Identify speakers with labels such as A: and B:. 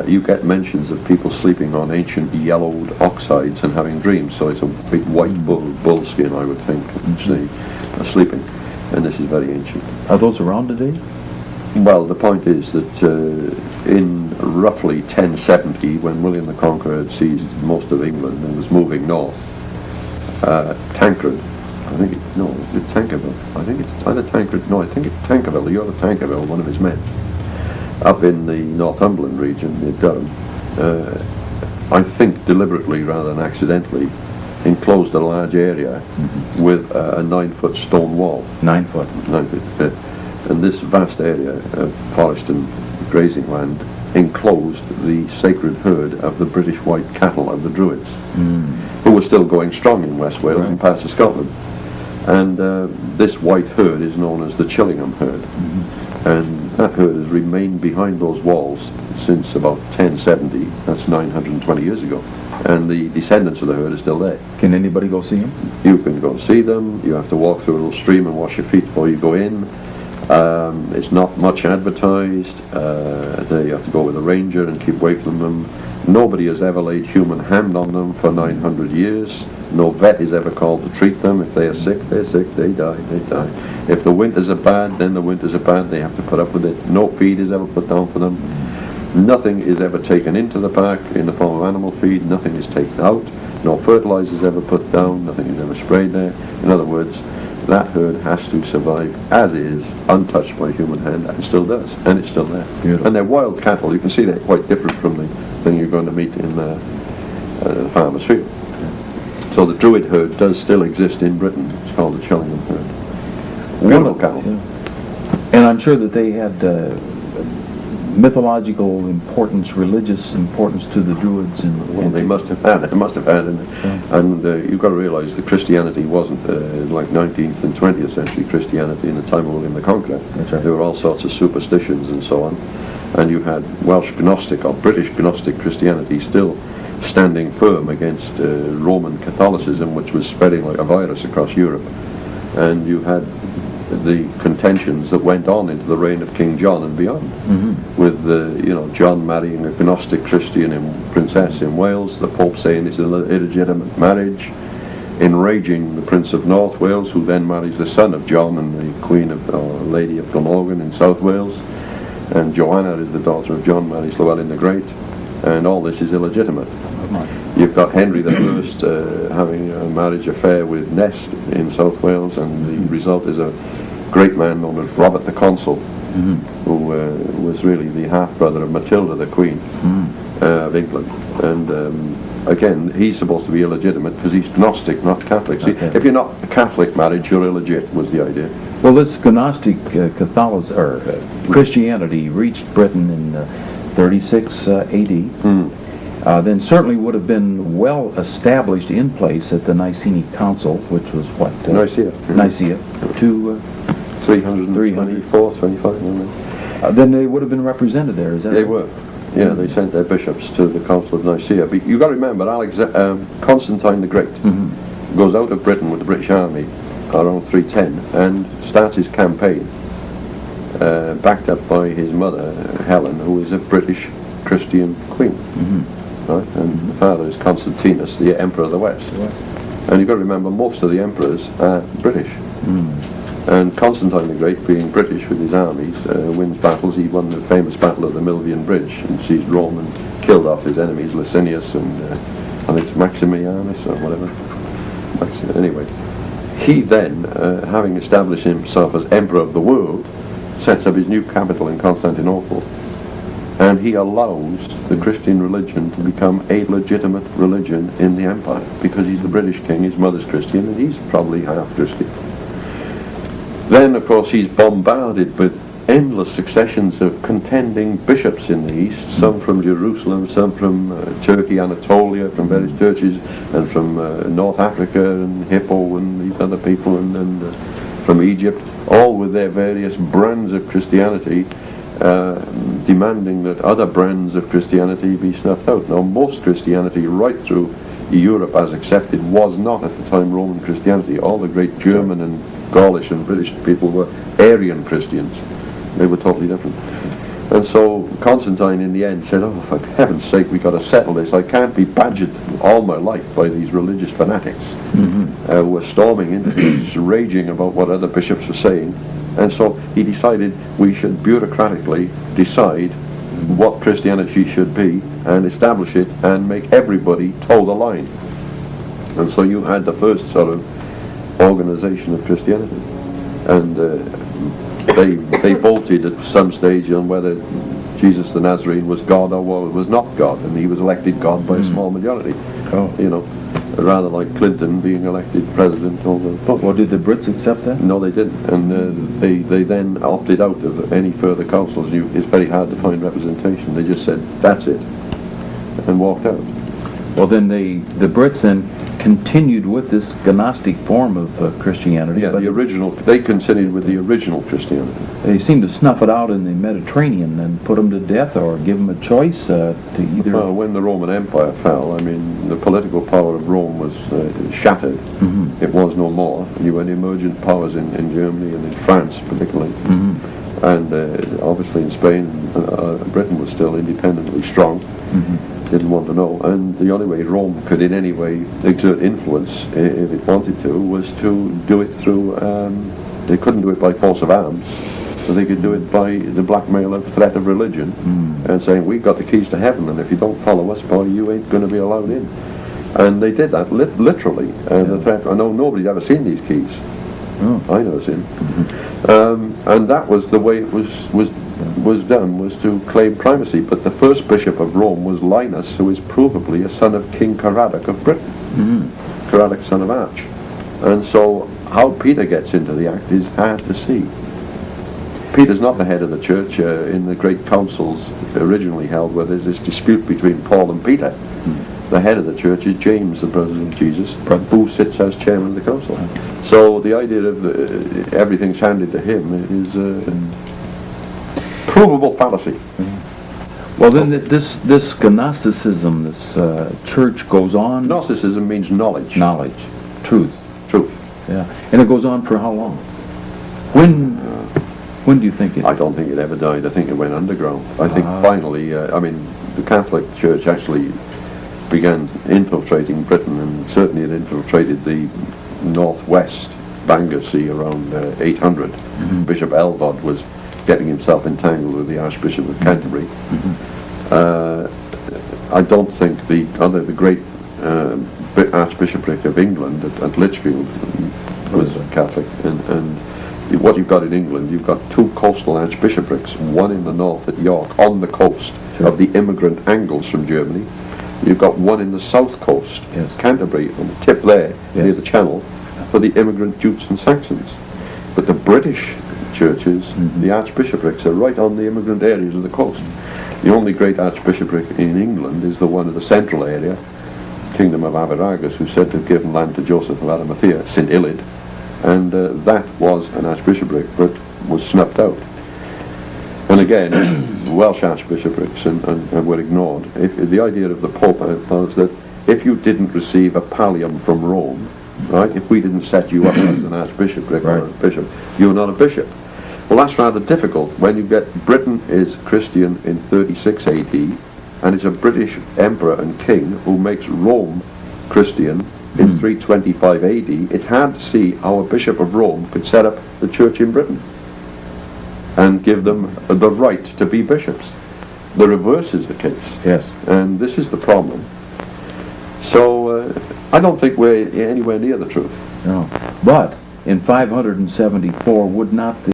A: you get mentions of people sleeping on ancient yellowed oxides and having dreams. So it's a big white bull skin, I would think, sleeping. And this is very ancient.
B: Are those around today?
A: Well, the point is that in roughly 1070, when William the Conqueror had seized most of England and was moving north, Tancred, Tankerville? I think it's either Tancred, no, I think it's Tankerville, the Earl of Tankerville, one of his men, up in the Northumberland region near Durham, I think deliberately rather than accidentally, enclosed a large area with a 9-foot stone wall.
B: 9 foot.
A: 9 feet. And this vast area of forest and grazing land enclosed the sacred herd of the British white cattle of the Druids, who were still going strong in West Wales and parts of Scotland. And this white herd is known as the Chillingham herd. And that herd has remained behind those walls since about 1070, that's 920 years ago. And the descendants of the herd are still there.
B: Can anybody go see them?
A: You can go and see them. You have to walk through a little stream and wash your feet before you go in. It's not much advertised. You have to go with a ranger and keep away from them. Nobody has ever laid human hand on them for 900 years. No vet is ever called to treat them. If they are sick, they're sick. They die, they die. If the winters are bad, then the winters are bad. They have to put up with it. No feed is ever put down for them. Nothing is ever taken into the park in the form of animal feed. Nothing is taken out. No fertilizer is ever put down. Nothing is ever sprayed there. In other words, that herd has to survive as is, untouched by human hand, and still does, and it's still there.
B: Beautiful.
A: And they're wild cattle. You can see they're quite different from the thing you're going to meet in the farmer's field. So the Druid herd does still exist in Britain. It's called the Chillingham herd. Wonderful cattle.
B: Yeah. And I'm sure that they had mythological importance, religious importance to the Druids.
A: Well, they must have had. They must have had. And you've got to realise that Christianity wasn't like 19th and 20th century Christianity in the time of William the Conqueror.
B: That's right.
A: There were all sorts of superstitions and so on. And you had Welsh Gnostic or British Gnostic Christianity still standing firm against Roman Catholicism, which was spreading like a virus across Europe. And you had the contentions that went on into the reign of King John and beyond, with John marrying a Gnostic Christian princess in Wales, the Pope saying it's an illegitimate marriage, enraging the Prince of North Wales, who then marries the son of John and the Queen of Lady of Glamorgan in South Wales, and Joanna is the daughter of John, marries Llewellyn the Great, and all this is illegitimate. You've got Henry I having a marriage affair with Nest in South Wales, and the result is a great man known as Robert the Consul, who was really the half-brother of Matilda, the Queen of England. And again, he's supposed to be illegitimate because he's Gnostic, not Catholic. See, if you're not a Catholic marriage, you're illegit, was the idea.
B: Well, this Gnostic Christianity reached Britain in 36 AD. Then certainly would have been well established in place at the Nicene Council, which was what?
A: Nicaea.
B: Nicaea.
A: 324, 25.
B: Then they would have been represented there, is that
A: They
B: right?
A: were. Yeah, they sent their bishops to the Council of Nicaea. But you've got to remember, Constantine the Great goes out of Britain with the British Army around 310 and starts his campaign, backed up by his mother, Helen, who is a British Christian queen. Right? And the father is Constantinus, the Emperor of the West. And you've got to remember, most of the emperors are British. And Constantine the Great, being British with his armies, wins battles. He won the famous Battle of the Milvian Bridge and seized Rome and killed off his enemies, Licinius and I think it's Maximianus or whatever. Anyway, he then, having established himself as Emperor of the world, sets up his new capital in Constantinople. And he allows the Christian religion to become a legitimate religion in the empire, because he's the British king, his mother's Christian, and he's probably half Christian. Then, of course, he's bombarded with endless successions of contending bishops in the east, some from Jerusalem, some from Turkey, Anatolia, from various churches, and from North Africa and Hippo and these other people, and from Egypt, all with their various brands of Christianity, demanding that other brands of Christianity be snuffed out. Now, most Christianity right through Europe as accepted was not at the time Roman Christianity. All the great German and Gaulish and British people were Arian Christians. They were totally different. And so Constantine in the end said, oh, for heaven's sake, we've got to settle this. I can't be badgered all my life by these religious fanatics who are storming into things, raging about what other bishops are saying. And so he decided we should bureaucratically decide what Christianity should be and establish it and make everybody toe the line. And so you had the first sort of organization of Christianity. And they voted at some stage on whether Jesus the Nazarene was God or was not God, and he was elected God by a small majority.
B: Oh.
A: You know, rather like Clinton being elected president.
B: Well, did the Brits accept that?
A: No, they didn't, and they then opted out of any further councils. It's very hard to find representation. They just said that's it, and walked out.
B: Well, then the Brits then continued with this Gnostic form of Christianity.
A: Yeah,
B: but
A: they continued with the original Christianity.
B: They seemed to snuff it out in the Mediterranean and put them to death, or give them a choice to either...
A: Well, when the Roman Empire fell, I mean, the political power of Rome was shattered. It was no more. And you had emergent powers in Germany and in France, particularly. And obviously in Spain, Britain was still independently strong. Didn't want to know, and the only way Rome could in any way exert influence, if it wanted to, was to do it through, they couldn't do it by force of arms, so they could do it by the blackmail of threat of religion, and saying, we've got the keys to heaven, and if you don't follow us, boy, you ain't going to be allowed in. And they did that, literally, and in fact, I know nobody's ever seen these keys. I never seen them. And that was the way it was done, was to claim primacy. But the first bishop of Rome was Linus, who is provably a son of King Caradoc of Britain. Caradoc, son of Arch. And so how Peter gets into the act is hard to see. Peter's not the head of the church in the great councils originally held, where there's this dispute between Paul and Peter. The head of the church is James, the brother of Jesus, who sits as chairman of the council. So the idea of everything's handed to him is provable fallacy.
B: Well, then this Gnosticism, this church goes on...
A: Gnosticism means knowledge.
B: Knowledge. Truth.
A: Truth.
B: Yeah. And it goes on for how long? When do you think it...
A: I don't think it ever died. I think it went underground. I think finally, I mean, the Catholic Church actually began infiltrating Britain, and certainly it infiltrated the northwest Bangor Sea around 800. Bishop Elvod was getting himself entangled with the Archbishop of Canterbury. I don't think the great Archbishopric of England at Lichfield was Catholic, and what you've got in England, you've got two coastal archbishoprics, one in the north at York, on the coast of the immigrant Angles from Germany. You've got one in the south coast, Canterbury, on the tip there, near the Channel, for the immigrant Jutes and Saxons. But the British churches, the archbishoprics, are right on the immigrant areas of the coast. The only great archbishopric in England is the one of the central area, Kingdom of Averagus, who's said to have given land to Joseph of Arimathea, St. Illid, and that was an archbishopric, but was snuffed out. And again, Welsh archbishoprics and were ignored. The idea of the Pope was that if you didn't receive a pallium from Rome, right, if we didn't set you up as an archbishopric or a bishop, you're not a bishop. Well, that's rather difficult when you get Britain is Christian in 36 AD, and it's a British emperor and king who makes Rome Christian in 325 AD. It's hard to see how a bishop of Rome could set up the church in Britain and give them the right to be bishops. The reverse is the case.
B: Yes.
A: And this is the problem. So I don't think we're anywhere near the truth.
B: No. But in 574, would not the